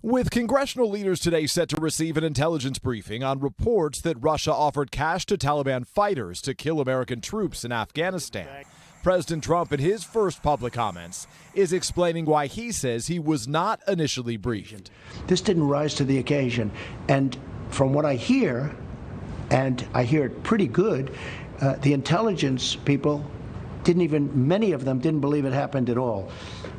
With congressional leaders today set to receive an intelligence briefing on reports that Russia offered cash to Taliban fighters to kill American troops in Afghanistan, President Trump, in his first public comments, is explaining why he says he was not initially briefed. This didn't rise to the occasion, and from what I hear, and I hear it pretty good, the intelligence people many of them didn't believe it happened at all.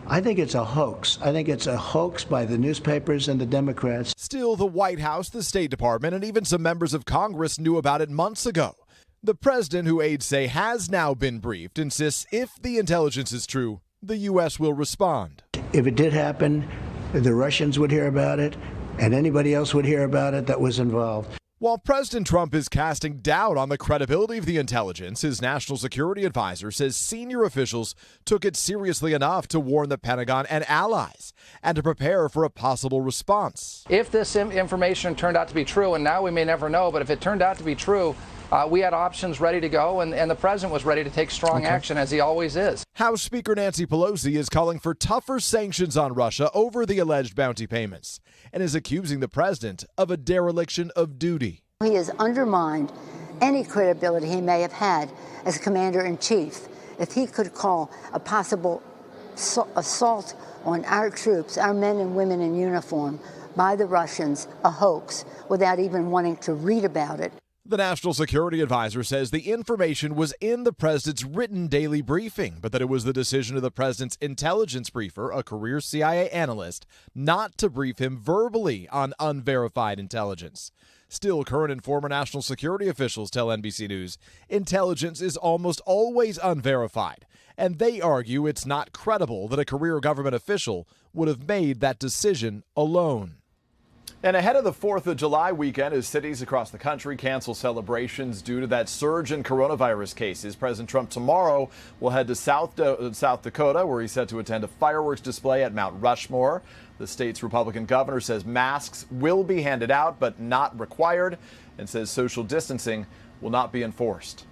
I think it's a hoax. I think it's a hoax by the newspapers and the Democrats. Still, the White House, the State Department, and even some members of Congress knew about it months ago. The president, who aides say has now been briefed, insists if the intelligence is true, the U.S. will respond. If it did happen, the Russians would hear about it, and anybody else would hear about it that was involved. While President Trump is casting doubt on the credibility of the intelligence, his national security advisor says senior officials took it seriously enough to warn the Pentagon and allies and to prepare for a possible response. If this information turned out to be true, and now we may never know, but if it turned out to be true, we had options ready to go, and the president was ready to take strong action, as he always is. House Speaker Nancy Pelosi is calling for tougher sanctions on Russia over the alleged bounty payments and is accusing the president of a dereliction of duty. He has undermined any credibility he may have had as commander-in-chief. If he could call a possible assault on our troops, our men and women in uniform, by the Russians, a hoax, without even wanting to read about it. The National Security Advisor says the information was in the president's written daily briefing, but that it was the decision of the president's intelligence briefer, a career CIA analyst, not to brief him verbally on unverified intelligence. Still, current and former national security officials tell NBC News intelligence is almost always unverified, and they argue it's not credible that a career government official would have made that decision alone. And ahead of the 4th of July weekend, as cities across the country cancel celebrations due to that surge in coronavirus cases, President Trump tomorrow will head to South Dakota, where he's set to attend a fireworks display at Mount Rushmore. The state's Republican governor says masks will be handed out, but not required, and says social distancing will not be enforced.